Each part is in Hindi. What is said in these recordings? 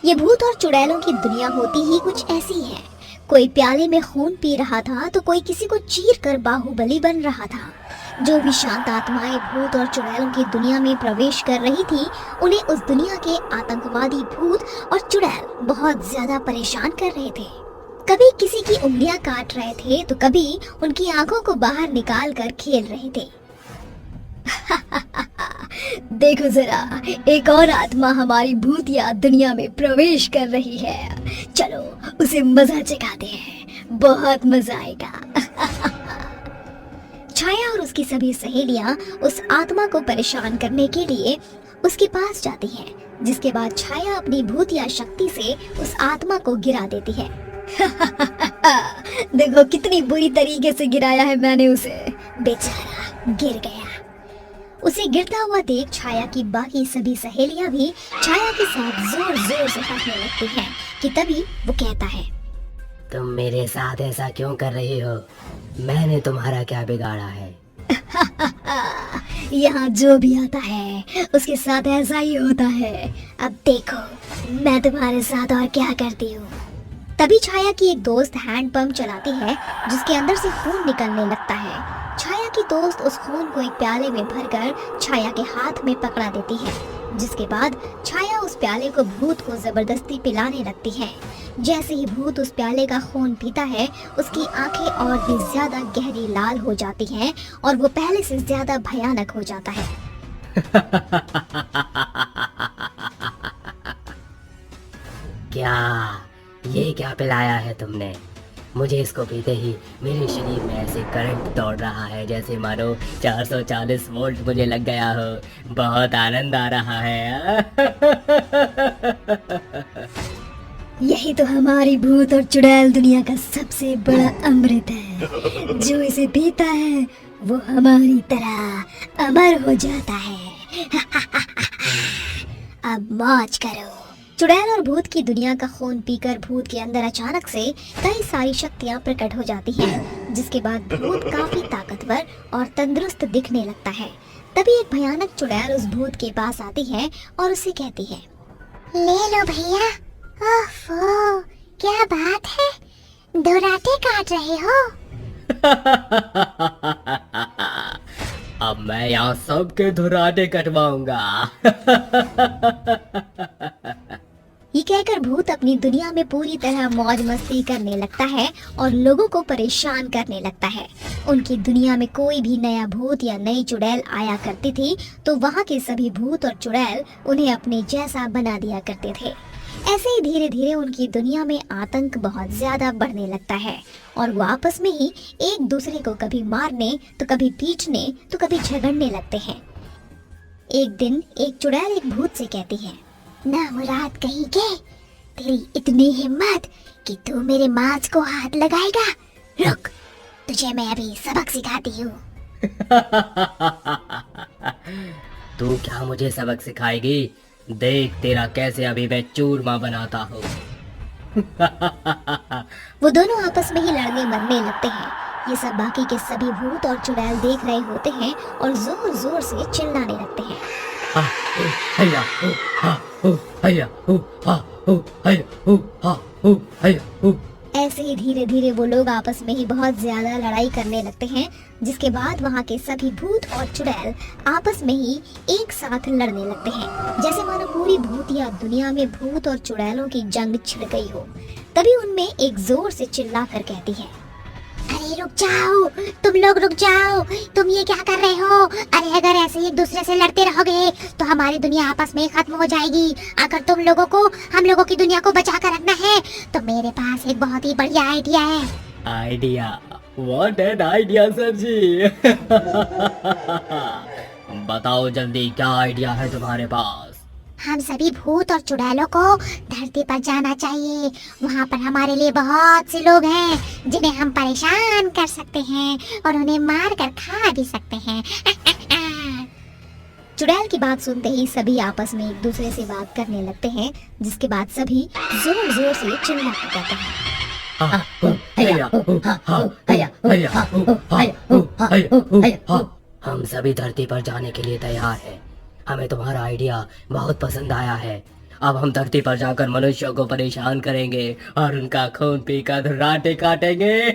ये भूत और चुड़ैलों की दुनिया होती ही कुछ ऐसी है। कोई प्याले में खून पी रहा था तो कोई किसी को चीर कर बाहुबली बन रहा था। जो भी शांत आत्माएं भूत और चुड़ैलों की दुनिया में प्रवेश कर रही थी, उन्हें उस दुनिया के आतंकवादी भूत और चुड़ैल बहुत ज्यादा परेशान कर रहे थे। कभी किसी की उंगलियां काट रहे थे तो कभी उनकी आंखों को बाहर निकाल कर खेल रहे थे। देखो जरा, एक और आत्मा हमारी भूतिया दुनिया में प्रवेश कर रही है। चलो उसे मजा चखाते हैं, बहुत मजा आएगा। छाया और उसकी सभी सहेलियां उस आत्मा को परेशान करने के लिए उसके पास जाती हैं, जिसके बाद छाया अपनी भूतिया शक्ति से उस आत्मा को गिरा देती है। देखो कितनी बुरी तरीके से गिराया है मैंने उसे, बेचारा गिर गया। उसे गिरता हुआ देख छाया की बाकी सभी सहेलियां भी छाया के साथ जोर जोर से हंसने लगती हैं कि तभी वो कहता है, तुम मेरे साथ ऐसा क्यों कर रही हो? मैंने तुम्हारा क्या बिगाड़ा है? यहाँ जो भी आता है उसके साथ ऐसा ही होता है। अब देखो मैं तुम्हारे साथ और क्या करती हूँ। तभी छाया की एक दोस्त हैंड पंप चलाती है, जिसके अंदर से खून निकलने लगता है। छाया की दोस्त उस खून को एक प्याले में भरकर छाया के हाथ में पकड़ा देती है, जिसके बाद छाया उस प्याले को भूत को जबरदस्ती पिलाने लगती है। जैसे ही भूत उस प्याले का खून पीता है, उसकी आंखें और भी ज्यादा गहरी लाल हो जाती हैं और वो पहले से ज्यादा भयानक हो जाता है। ये क्या पिलाया है तुमने? मुझे इसको पीते ही मेरे शरीर में ऐसे करंट दौड़ रहा है जैसे मानो 440 वोल्ट मुझे लग गया हो। बहुत आनंद आ रहा है। यही तो हमारी भूत और चुड़ैल दुनिया का सबसे बड़ा अमृत है। जो इसे पीता है वो हमारी तरह अमर हो जाता है। अब मौज करो। चुड़ैल और भूत की दुनिया का खून पीकर भूत के अंदर अचानक से कई सारी शक्तियां प्रकट हो जाती हैं, जिसके बाद भूत काफी ताकतवर और तंदुरुस्त दिखने लगता है। तभी एक भयानक चुड़ैल उस भूत के पास आती है और उसे कहती है, ले लो भैया। ओफो, क्या बात है, दोराटे काट रहे हो? अब मैं यहाँ सबके धुराटे कटवाऊंगा। ये कहकर भूत अपनी दुनिया में पूरी तरह मौज मस्ती करने लगता है और लोगों को परेशान करने लगता है। उनकी दुनिया में कोई भी नया भूत या नई चुड़ैल आया करती थी तो वहाँ के सभी भूत और चुड़ैल उन्हें अपने जैसा बना दिया करते थे। ऐसे ही धीरे धीरे उनकी दुनिया में आतंक बहुत ज्यादा बढ़ने लगता है और वो आपस में ही एक दूसरे को कभी मारने तो कभी पीटने तो कभी झगड़ने लगते हैं। एक दिन एक चुड़ैल एक भूत से कहती है, ना मुराद कहीं के, तेरी इतनी हिम्मत कि तू मेरे मांस को हाथ लगाएगा। रुक, तुझे मैं अभी सबक सिखाती हूँ। तू क्या मुझे सबक सिखाएगी? देख तेरा कैसे अभी मैं चूरमा बनाता हूँ। वो दोनों आपस में ही लड़ने मरने लगते हैं। ये सब बाकी के सभी भूत और चुड़ैल देख रहे होते हैं और जोर जोर से चिल्लाने लगते हैं। ऐसे ही धीरे धीरे वो लोग आपस में ही बहुत ज्यादा लड़ाई करने लगते हैं, जिसके बाद वहाँ के सभी भूत और चुड़ैल आपस में ही एक साथ लड़ने लगते हैं, जैसे मानो पूरी भूतिया दुनिया में भूत और चुड़ैलों की जंग छिड़ गई हो। तभी उनमें एक जोर से चिल्ला कर कहती है, अरे रुक जाओ, तुम लोग रुक जाओ, तुम ये क्या कर रहे हो? अरे अगर ऐसे एक दूसरे से लड़ते रहोगे तो हमारी दुनिया आपस में खत्म हो जाएगी। अगर तुम लोगों को हम लोगों की दुनिया को बचा कर रखना है तो मेरे पास एक बहुत ही बढ़िया आइडिया है। Idea? What an idea sir ji. बताओ जल्दी, क्या आइडिया है तुम्हारे पास? हम सभी भूत और चुड़ैलों को धरती पर जाना चाहिए। वहाँ पर हमारे लिए बहुत से लोग हैं जिन्हें हम परेशान कर सकते हैं और उन्हें मार कर खा भी सकते हैं। चुड़ैल की बात सुनते ही सभी आपस में एक दूसरे से बात करने लगते हैं, जिसके बाद सभी जोर जोर से चिल्लाते कहते हैं, हम सभी धरती पर जाने के लिए तैयार हैं। हमें तुम्हारा आइडिया बहुत पसंद आया है। अब हम धरती पर जाकर मनुष्यों को परेशान करेंगे और उनका खून पीकर राटे काटेंगे।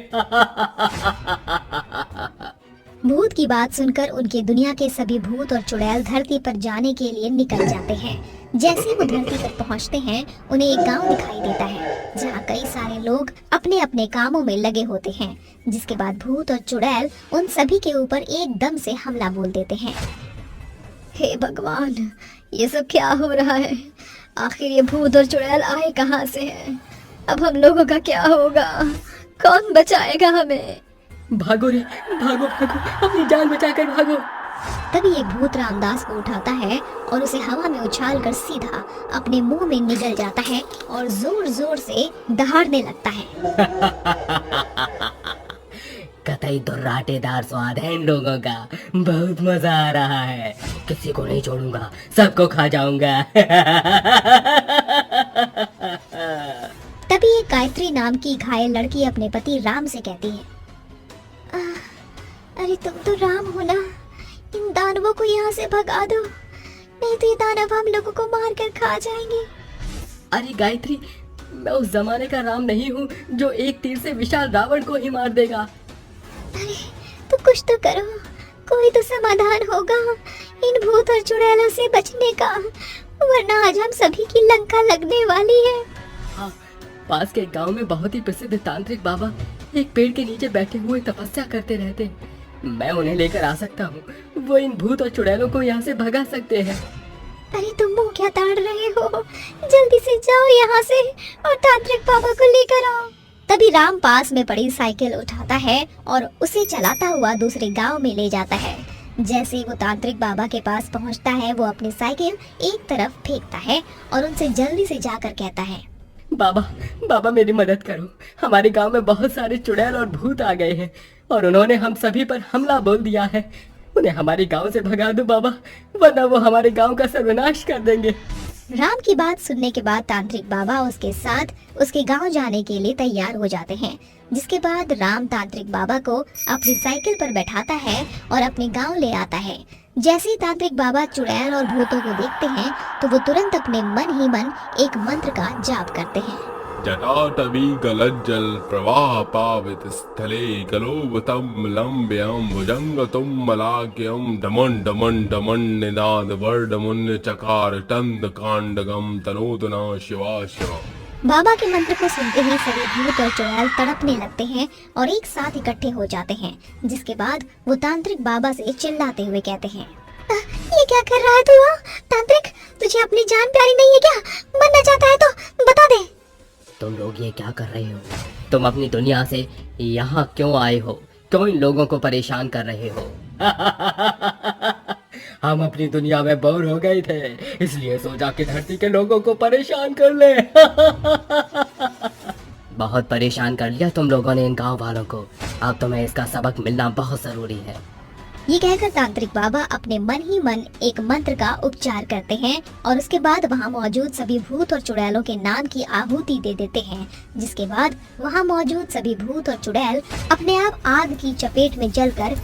भूत की बात सुनकर उनकी दुनिया के सभी भूत और चुड़ैल धरती पर जाने के लिए निकल जाते हैं। जैसे ही वो धरती पर पहुंचते हैं, उन्हें एक गांव दिखाई देता है जहां कई सारे लोग अपने अपने कामों में लगे होते हैं। जिसके बाद भूत और चुड़ैल उन सभी के ऊपर एकदम से हमला बोल देते हैं। हे भगवान, ये सब क्या हो रहा है? आखिर ये भूत और चुड़ैल आए कहाँ से हैं? अब हम लोगों का क्या होगा? कौन बचाएगा हमें? भागो रे, भागो भागो, अपनी जान बचाकर भागो। तभी एक भूत रामदास को उठाता है और उसे हवा में उछाल कर सीधा अपने मुंह में निगल जाता है और जोर जोर से दहाड़ने लगता है। कतई दुर्राटेदार स्वाद है इन लोगों का, बहुत मजा आ रहा है। किसी को नहीं छोड़ूंगा, सबको खा जाऊंगा। तभी एक गायत्री नाम की घायल लड़की अपने पति राम से कहती है, अरे तुम तो राम हो ना, इन दानवों को यहाँ से भगा दो, नहीं तो ये दानव हम लोगों को मार कर खा जाएंगे। अरे गायत्री, मैं उस जमाने का राम नहीं हूँ जो एक तीर से विशाल रावण को ही मार देगा। अरे तो कुछ तो करो, कोई तो समाधान होगा इन भूत और चुड़ैलों से बचने का, वरना आज हम सभी की लंका लगने वाली है। हाँ, पास के गांव में बहुत ही प्रसिद्ध तांत्रिक बाबा एक पेड़ के नीचे बैठे हुए तपस्या करते रहते हैं। मैं उन्हें लेकर आ सकता हूँ, वो इन भूत और चुड़ैलों को यहाँ से भगा सकते हैं। अरे तुम मुंह क्या ताड़ रहे हो? जल्दी से जाओ यहाँ से और तांत्रिक बाबा को लेकर आओ। तभी राम पास में पड़ी साइकिल उठाता है और उसे चलाता हुआ दूसरे गांव में ले जाता है। जैसे ही वो तांत्रिक बाबा के पास पहुंचता है, वो अपनी साइकिल एक तरफ फेंकता है और उनसे जल्दी से जाकर कहता है, बाबा बाबा मेरी मदद करो, हमारे गांव में बहुत सारे चुड़ैल और भूत आ गए हैं और उन्होंने हम सभी पर हमला बोल दिया है। उन्हें हमारे गांव से भगा दो बाबा, वरना वो हमारे गांव का सर्वनाश कर देंगे। राम की बात सुनने के बाद तांत्रिक बाबा उसके साथ उसके गांव जाने के लिए तैयार हो जाते हैं। जिसके बाद राम तांत्रिक बाबा को अपनी साइकिल पर बैठाता है और अपने गांव ले आता है। जैसे ही तांत्रिक बाबा चुड़ैल और भूतों को देखते हैं, तो वो तुरंत अपने मन ही मन एक मंत्र का जाप करते हैं। जटाटवी गलज्जल प्रवाह पावित स्थले गलोबतम लंब्यम भुजंगतुम मलाक्यम डमन डमन डमन निनाद वर्डमुन्य चकार टंद कांडगम तनोतना शिवा शिवा। बाबा के मंत्र को सुनते ही सभी भूत और चुड़ैल तड़पने लगते हैं और एक साथ इकट्ठे हो जाते हैं। जिसके बाद वो तांत्रिक बाबा से चिल्लाते हुए कहते हैं, ये क्या कर रहा है तू? तांत्रिक, तुझे अपनी जान प्यारी नहीं है क्या? मरना चाहता है तो बता दे। तुम लोग ये क्या कर रहे हो? तुम अपनी दुनिया से यहाँ क्यों आए हो? क्यों इन लोगों को परेशान कर रहे हो? हम अपनी दुनिया में बोर हो गए थे, इसलिए सोचा कि धरती के लोगों को परेशान कर ले। बहुत परेशान कर लिया तुम लोगों ने इन गांव वालों को, अब तुम्हें इसका सबक मिलना बहुत जरूरी है। ये कहकर तांत्रिक बाबा अपने मन ही मन एक मंत्र का उपचार करते हैं और उसके बाद वहाँ मौजूद सभी भूत और चुड़ैलों के नाम की आहुति दे देते हैं। जिसके बाद वहाँ मौजूद सभी भूत और चुड़ैल अपने आप आग की चपेट में जलकर